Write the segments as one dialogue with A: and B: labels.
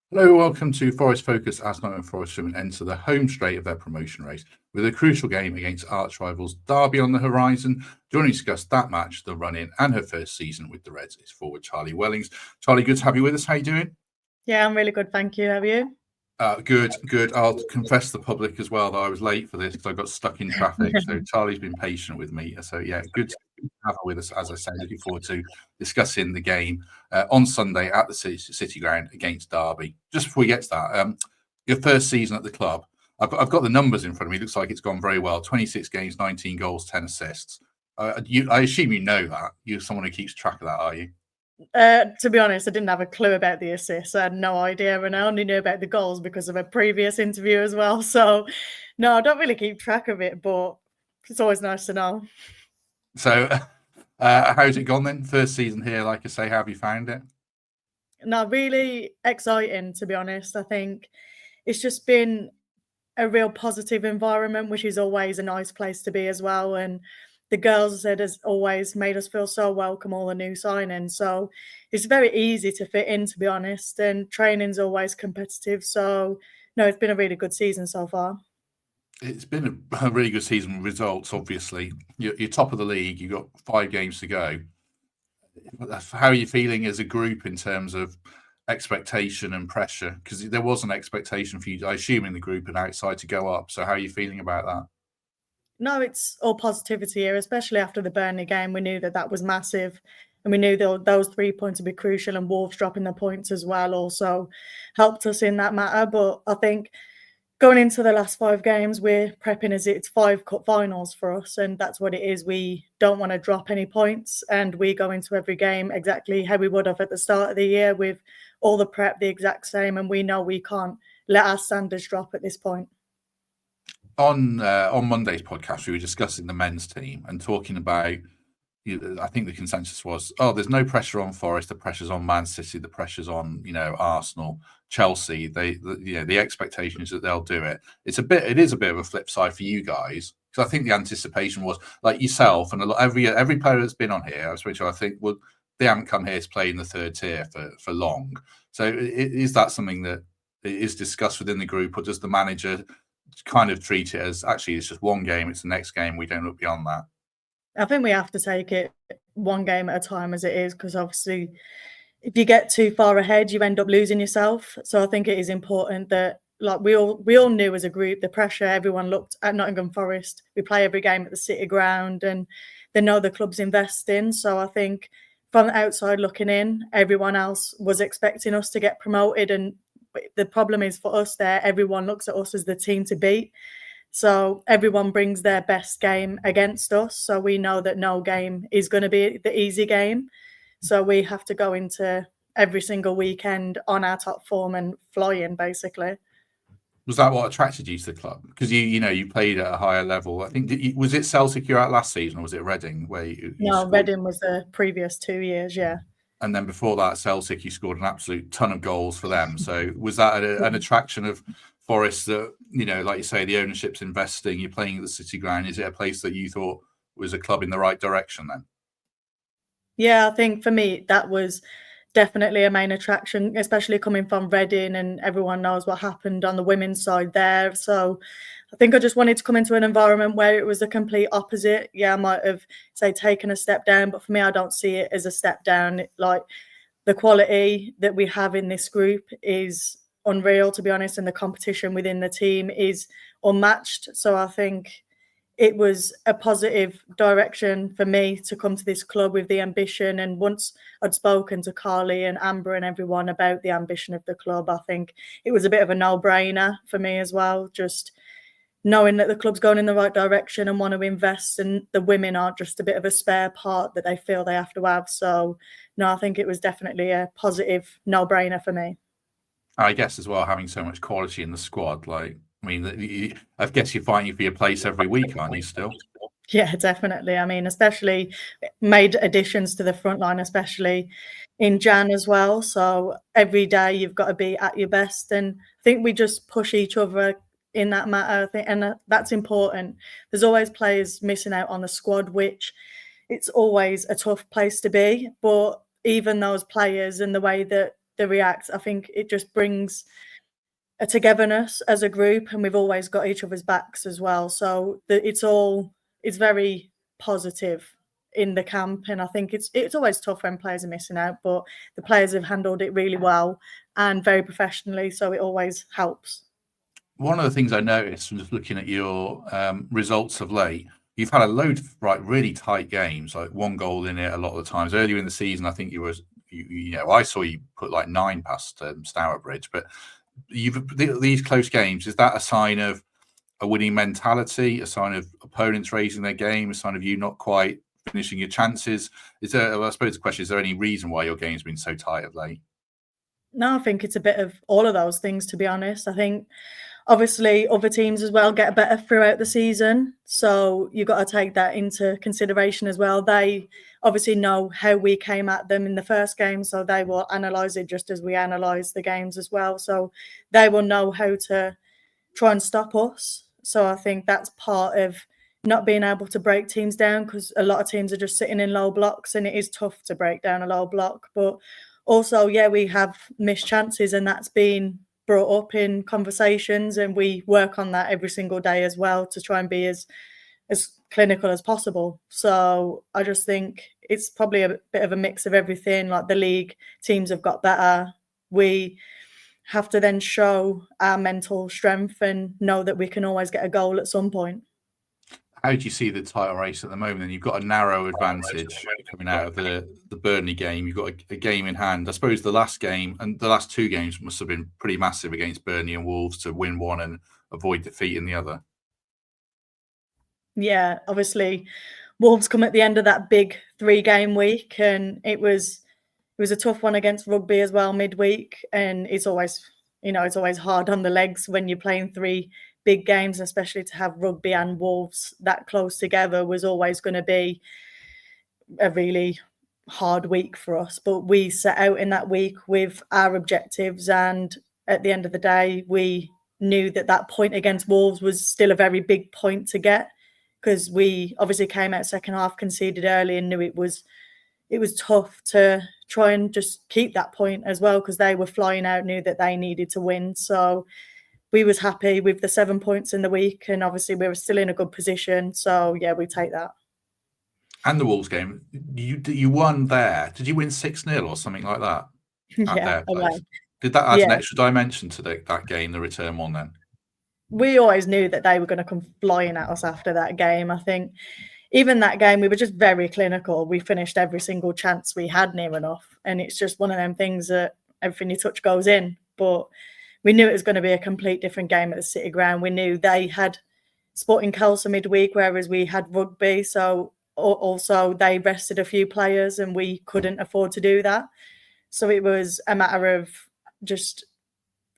A: Hello, welcome to Forest Focus as Nottingham Forest Women enter the home straight of their promotion race with a crucial game against arch rivals Derby on the horizon. Joining to discuss that match, the run-in and her first season with the Reds is forward Charlie Wellings. Charlie, good to have you with us. How you doing?
B: Yeah, I'm really good, thank you. How are you?
A: Good. I'll confess to the public as well that I was late for this because I got stuck in traffic. So Charlie's been patient with me. So yeah, good to have her with us. As I say, looking forward to discussing the game on Sunday at the City Ground against Derby. Just before we get to that, your first season at the club, I've got the numbers in front of me. It looks like it's gone very well. 26 games, 19 goals, 10 assists. I assume you know that. You're someone who keeps track of that, are you?
B: To be honest, I didn't have a clue about the assists. I had no idea, and I only knew about the goals because of a previous interview as well. So, no, I don't really keep track of it, but it's always nice to know.
A: So, how's it gone then? First season here, like I say, how have you found it?
B: No, really exciting, to be honest. I think it's just been a real positive environment, which is always a nice place to be as well. And the girls said has always made us feel so welcome, all the new signings. So it's very easy to fit in, to be honest. And training's always competitive. So no, it's been a really good season so far.
A: It's been a really good season with results, obviously. You're top of the league, you've got 5 games to go. How are you feeling as a group in terms of expectation and pressure? Because there was an expectation for you, I assume, in the group and outside to go up. So how are you feeling about that?
B: No, it's all positivity here, especially after the Burnley game. We knew that that was massive, and we knew that those 3 points would be crucial. And Wolves dropping the points as well also helped us in that matter. But I think going into the last 5 games, we're prepping as it's 5 cup finals for us, and that's what it is. We don't want to drop any points, and we go into every game exactly how we would have at the start of the year with all the prep the exact same, and we know we can't let our standards drop at this point.
A: On Monday's podcast, we were discussing the men's team and talking about. I think the consensus was, oh, there's no pressure on Forest. The pressure's on Man City. The pressure's on Arsenal, Chelsea. The expectation is that they'll do it. It is a bit of a flip side for you guys because I think the anticipation was like yourself and every player that's been on here. I think they haven't come here to play in the third tier for long. So is that something that is discussed within the group, or does the manager kind of treat it as actually it's just one game, it's the next game, we don't look beyond that?
B: I think we have to take it one game at a time as it is, because obviously if you get too far ahead, you end up losing yourself. So I think it is important that like we all knew as a group the pressure. Everyone looked at Nottingham Forest. We play every game at the City Ground, and they know the club's investing. So I think from the outside looking in, everyone else was expecting us to get promoted. And the problem is for us there, everyone looks at us as the team to beat. So everyone brings their best game against us. So we know that no game is going to be the easy game. So we have to go into every single weekend on our top form and flying, basically.
A: Was that what attracted you to the club? Because you played at a higher level. I think was it Celtic you were at last season, or was it Reading where you
B: No,
A: scored?
B: Reading was the previous 2 years, yeah.
A: And then before that, Celtic, you scored an absolute ton of goals for them. So was that an attraction of Forest that, like you say, the ownership's investing, you're playing at the City Ground? Is it a place that you thought was a club in the right direction then?
B: Yeah, I think for me, that was definitely a main attraction, especially coming from Reading, and everyone knows what happened on the women's side there. So I think I just wanted to come into an environment where it was a complete opposite. Yeah, I might have, say, taken a step down, but for me, I don't see it as a step down. Like the quality that we have in this group is unreal, to be honest, and the competition within the team is unmatched. So I think it was a positive direction for me to come to this club with the ambition. And once I'd spoken to Carly and Amber and everyone about the ambition of the club, I think it was a bit of a no-brainer for me as well, just knowing that the club's going in the right direction and want to invest, and the women aren't just a bit of a spare part that they feel they have to have. So no, I think it was definitely a positive no-brainer for me.
A: I guess as well, having so much quality in the squad, I guess you're fighting for your place every week, aren't you still?
B: Yeah, definitely. I mean, especially made additions to the front line, especially in Jan as well. So every day you've got to be at your best. And I think we just push each other in that matter. I think, and that's important. There's always players missing out on the squad, which it's always a tough place to be. But even those players and the way that they react. I think it just brings a togetherness as a group, and we've always got each other's backs as well. So it's very positive in the camp, and I think it's always tough when players are missing out, but the players have handled it really well and very professionally, so it always helps.
A: One of the things I noticed from just looking at your results of late, you've had a load of really tight games, like one goal in it a lot of the times. Earlier in the season, I think I saw you put like 9 past Stourbridge, but these close games, is that a sign of a winning mentality, a sign of opponents raising their game, a sign of you not quite finishing your chances? I suppose the question is there any reason why your game's been so tight of late?
B: No, I think it's a bit of all of those things, to be honest. I think obviously other teams as well get better throughout the season, so you've got to take that into consideration as well. They obviously know how we came at them in the first game, so they will analyse it just as we analyse the games as well. So they will know how to try and stop us. So I think that's part of not being able to break teams down, because a lot of teams are just sitting in low blocks, and it is tough to break down a low block. But also, yeah, we have missed chances, and that's been brought up in conversations, and we work on that every single day as well to try and be as clinical as possible. So I just think it's probably a bit of a mix of everything. Like, the league teams have got better. We have to then show our mental strength and know that we can always get a goal at some point.
A: How do you see the title race at the moment? And you've got a narrow advantage coming out of the Burnley game. You've got a game in hand. I suppose the last game and the last 2 games must have been pretty massive against Burnley and Wolves to win one and avoid defeat in the other.
B: Yeah, obviously Wolves come at the end of that big 3-game week, and it was a tough one against Rugby as well midweek, and it's always hard on the legs when you're playing 3 big games, especially to have Rugby and Wolves that close together was always going to be a really hard week for us. But we set out in that week with our objectives, and at the end of the day, we knew that point against Wolves was still a very big point to get, because we obviously came out second half, conceded early, and knew it was tough to try and just keep that point as well, because they were flying out, knew that they needed to win. So we was happy with the 7 points in the week, and obviously we were still in a good position. So yeah, we take that.
A: And the Wolves game, you won there. Did you win 6-0 or something like that? At their place? Did that add an extra dimension to that game, the return one then?
B: We always knew that they were going to come flying at us after that game. I think even that game, we were just very clinical. We finished every single chance we had near enough. And it's just one of them things that everything you touch goes in. But we knew it was going to be a complete different game at the City Ground. We knew they had Sporting Kelso midweek, whereas we had Rugby. So also they rested a few players, and we couldn't afford to do that. So it was a matter of just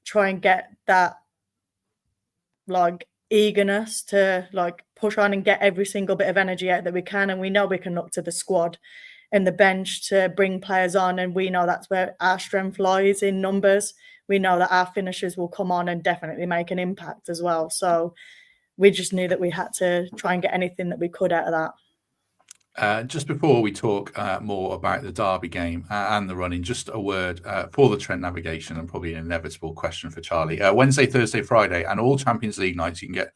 B: try and get that eagerness to push on and get every single bit of energy out that we can. And we know we can look to the squad and the bench to bring players on, and we know that's where our strength lies, in numbers. We know that our finishers will come on and definitely make an impact as well. So we just knew that we had to try and get anything that we could out of that.
A: Just before we talk more about the Derby game and the running, just a word for the Trent navigation, and probably an inevitable question for Charlie. Wednesday, Thursday, Friday, and all Champions League nights, you can get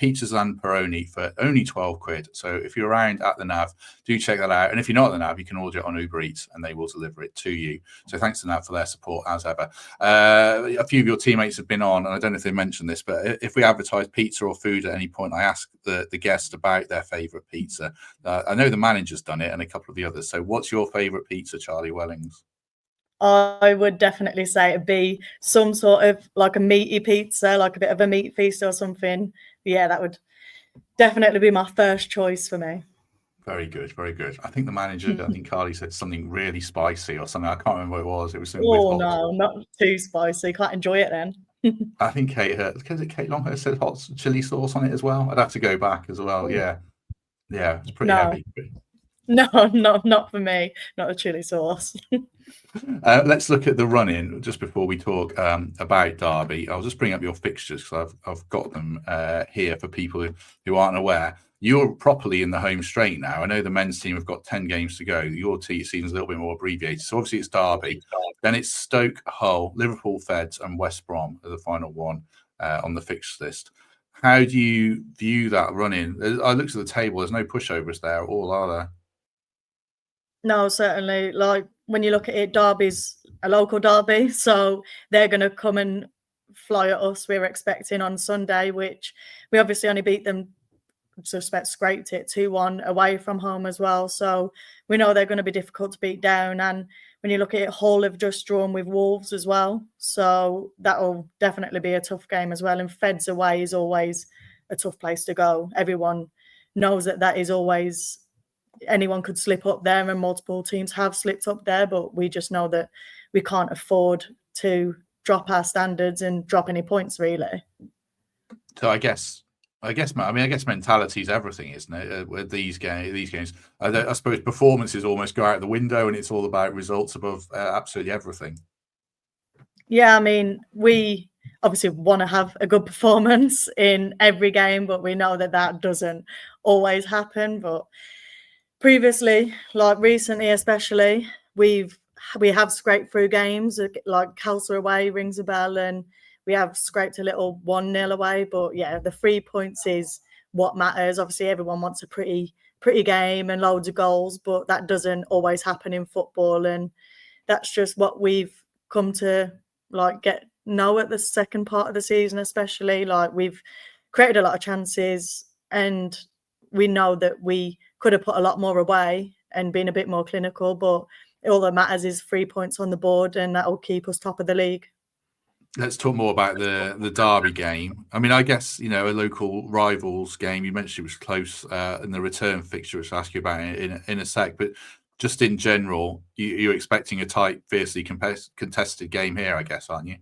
A: pizzas and Peroni for only 12 quid. So if you're around at the Nav, do check that out. And if you're not at the Nav, you can order it on Uber Eats and they will deliver it to you. So thanks to Nav for their support as ever. A few of your teammates have been on, and I don't know if they mentioned this, but if we advertise pizza or food at any point, I ask the guest about their favourite pizza. I know the manager's done it and a couple of the others. So what's your favourite pizza, Charlie Wellings?
B: I would definitely say it'd be some sort of a meaty pizza, a bit of a meat feast or something. Yeah, that would definitely be my first choice for me.
A: Very good, very good. I think the manager, I think Carly said something really spicy or something. I can't remember what it was. It was something
B: no, not too spicy. Can't enjoy it then.
A: I think Kate Longhurst said hot chili sauce on it as well. I'd have to go back as well. Yeah, it's pretty heavy.
B: No, not for me. Not the chili sauce.
A: Let's look at the run-in just before we talk about Derby. I'll just bring up your fixtures because I've got them here for people who aren't aware. you're properly in the home straight now. I know the men's team have got 10 games to go. Your season's a little bit more abbreviated. So obviously it's Derby, then it's Stoke, Hull, Liverpool, Feds, and West Brom are the final one on the fixture list. How do you view that running? I looked at the table. There's no pushovers there at all, are there?
B: No, certainly. Like when you look at it, Derby's a local derby, so they're going to come and fly at us. We're expecting on Sunday, which we obviously only beat them, suspect scraped it 2-1 away from home as well. So we know they're going to be difficult to beat down. And when you look at it, Hull have just drawn with Wolves as well. So that'll definitely be a tough game as well. And Feds away is always a tough place to go. Everyone knows that is always, anyone could slip up there, and multiple teams have slipped up there, but we just know that we can't afford to drop our standards and drop any points, really.
A: So I guess, Matt, I guess mentality is everything, isn't it? With these games, I suppose performances almost go out the window, and it's all about results above absolutely everything.
B: Yeah, I mean, we obviously want to have a good performance in every game, but we know that doesn't always happen. But previously, like recently especially, we have scraped through games, like Kelso away rings a bell, and we have scraped a little 1-0 away. But yeah, the 3 points is what matters. Obviously, everyone wants a pretty game and loads of goals, but that doesn't always happen in football, and that's just what we've come to know at the second part of the season, especially. Like, we've created a lot of chances, and we know that we could have put a lot more away and been a bit more clinical, but all that matters is 3 points on the board, and that'll keep us top of the league.
A: Let's talk more about the Derby game. I mean, I guess, a local rivals game. You mentioned it was close in the return fixture, which I'll ask you about in a sec. But just in general, you're expecting a tight, fiercely contested game here, I guess, aren't you?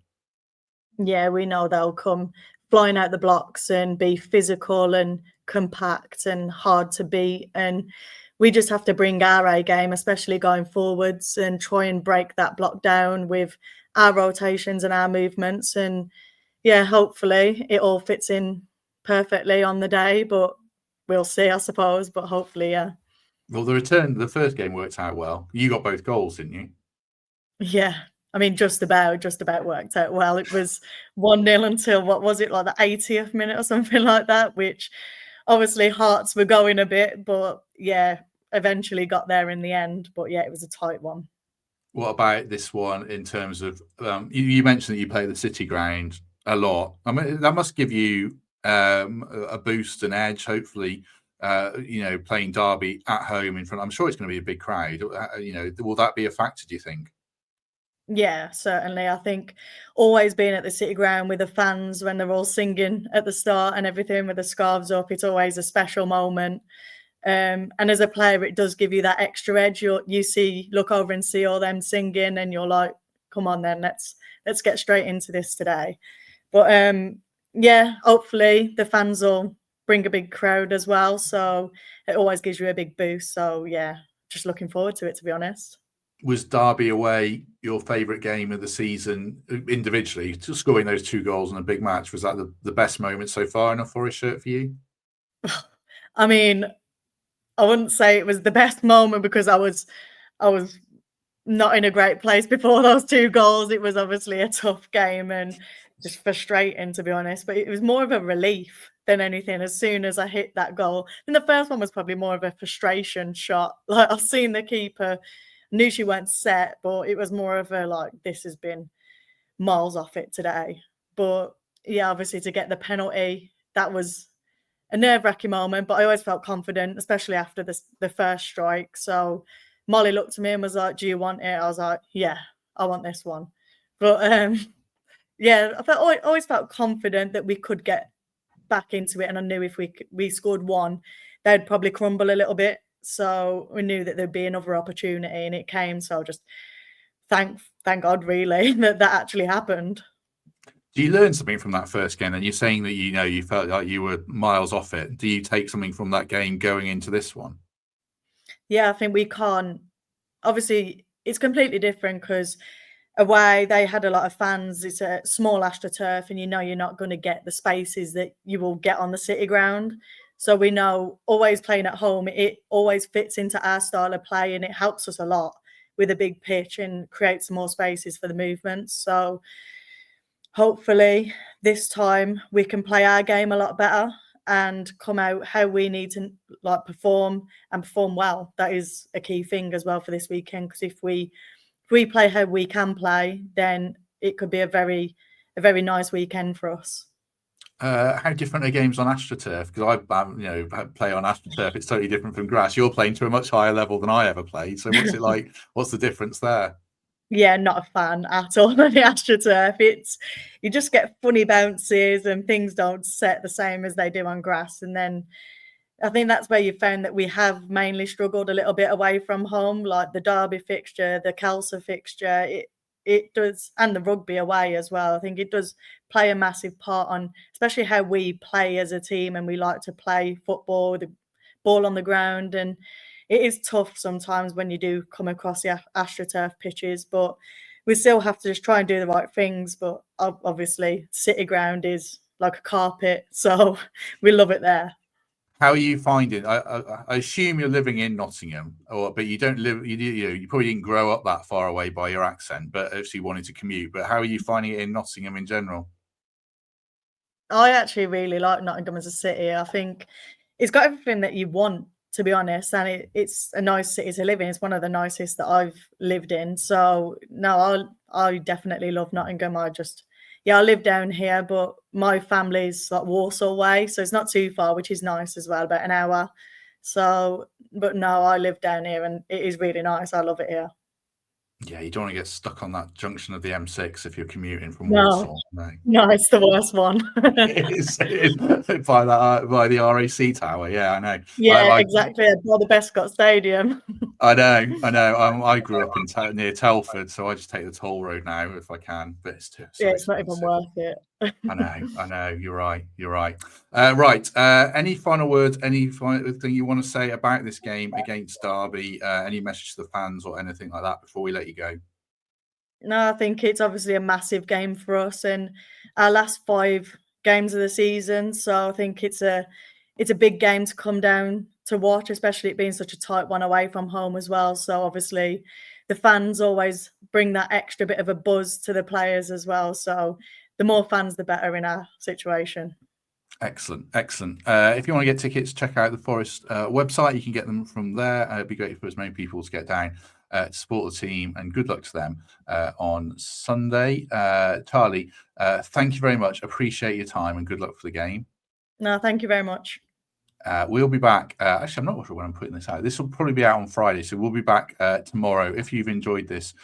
B: Yeah, we know they'll come flying out the blocks and be physical and compact and hard to beat. And we just have to bring our A game, especially going forwards, and try and break that block down with our rotations and our movements. And yeah, hopefully it all fits in perfectly on the day, but we'll see, I suppose. But hopefully, yeah.
A: Well, the first game worked out well. You got both goals, didn't you?
B: Yeah. I mean, just about worked out well. It was 1-0 until, what was it, like the 80th minute or something like that, which obviously hearts were going a bit, but yeah, eventually got there in the end. But yeah, it was a tight one.
A: What about this one in terms of, you mentioned that you play the City ground a lot. I mean, that must give you a boost, an edge, hopefully, playing Derby at home in front. I'm sure it's going to be a big crowd. Will that be a factor, do you think?
B: Yeah, certainly. I think always being at the City ground with the fans when they're all singing at the start and everything with the scarves up, it's always a special moment. And as a player, it does give you that extra edge. Look over and see all them singing, and you're like, come on then, let's get straight into this today. But yeah, hopefully the fans will bring a big crowd as well. So it always gives you a big boost. So yeah, just looking forward to it, to be honest.
A: Was Derby away your favourite game of the season individually? Just scoring those 2 goals in a big match, was that the best moment so far in a Forest shirt for you?
B: I mean, I wouldn't say it was the best moment, because I was not in a great place before those 2 goals. It was obviously a tough game and just frustrating, to be honest. But it was more of a relief than anything as soon as I hit that goal. And the first one was probably more of a frustration shot. Like, I've seen the keeper, knew she weren't set, but it was more of a, like, this has been miles off it today. But yeah, obviously to get the penalty, that was a nerve-wracking moment, but I always felt confident, especially after the first strike. So Molly looked at me and was like, "Do you want it?" I was like, "Yeah, I want this one." But yeah, I always felt confident that we could get back into it, and I knew if we scored one, they'd probably crumble a little bit. So we knew that there'd be another opportunity, and it came. So just thank God, really, that actually happened.
A: Do you learn something from that first game? And you're saying that you felt like you were miles off it. Do you take something from that game going into this one?
B: Yeah, I think we can't. Obviously, it's completely different because away they had a lot of fans. It's a small AstroTurf, and you're not going to get the spaces that you will get on the City ground. So we know always playing at home, it always fits into our style of play and it helps us a lot with a big pitch and creates more spaces for the movements. So hopefully this time we can play our game a lot better and come out how we need to like perform and perform well. That is a key thing as well for this weekend, because if we play how we can play, then it could be a very nice weekend for us.
A: How different are games on AstroTurf? Because I play on AstroTurf. It's totally different from grass. You're playing to a much higher level than I ever played. So what's it like? What's the difference there?
B: Yeah, not a fan at all of the AstroTurf. You just get funny bounces and things don't set the same as they do on grass. And then I think that's where you found that we have mainly struggled a little bit away from home, like the Derby fixture, the Kelso fixture. It does, and the rugby away as well. I think it does play a massive part on, especially how we play as a team, and we like to play football with the ball on the ground. And it is tough sometimes when you do come across the AstroTurf pitches, but we still have to just try and do the right things. But obviously, City Ground is like a carpet, so we love it there.
A: How are you finding? I assume you're living in Nottingham, but you don't live. You probably didn't grow up that far away by your accent, but obviously you wanted to commute. But how are you finding it in Nottingham in general?
B: I actually really like Nottingham as a city. I think it's got everything that you want, to be honest, and it's a nice city to live in. It's one of the nicest that I've lived in. So no, I definitely love Nottingham. I live down here, but my family's like Warsaw way, so it's not too far, which is nice as well, about an hour. So, but no, I live down here, and it is really nice. I love it here.
A: Yeah, you don't want to get stuck on that junction of the M6 if you're commuting from
B: No,
A: Warsaw. No.
B: no, it's the worst one.
A: It is by the RAC tower. Yeah, I know.
B: Yeah, exactly. By the Bescott Stadium.
A: I know. I grew up in near Telford, so I just take the toll road now if I can. But it's so
B: Yeah, it's not even
A: expensive.
B: worth it.
A: I know. You're right. Right. Any final words? Any final thing you want to say about this game against Derby? Any message to the fans or anything like that before we let you go?
B: No, I think it's obviously a massive game for us and our last 5 games of the season. So I think it's a big game to come down to watch, especially it being such a tight one away from home as well. So obviously the fans always bring that extra bit of a buzz to the players as well. So the more fans, the better in our situation.
A: Excellent. If you want to get tickets, check out the Forest website. You can get them from there. It'd be great for as many people to get down to support the team, and good luck to them on Sunday. Charlie, thank you very much. Appreciate your time and good luck for the game.
B: No, thank you very much.
A: We'll be back. Actually, I'm not sure when I'm putting this out. This will probably be out on Friday, so we'll be back tomorrow. If you've enjoyed this,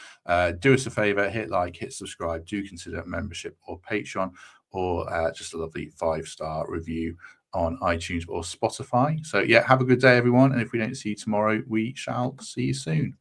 A: do us a favor, hit like, hit subscribe. Do consider membership or Patreon, or just a lovely 5-star review on iTunes or Spotify. So yeah, have a good day, everyone. And if we don't see you tomorrow, we shall see you soon.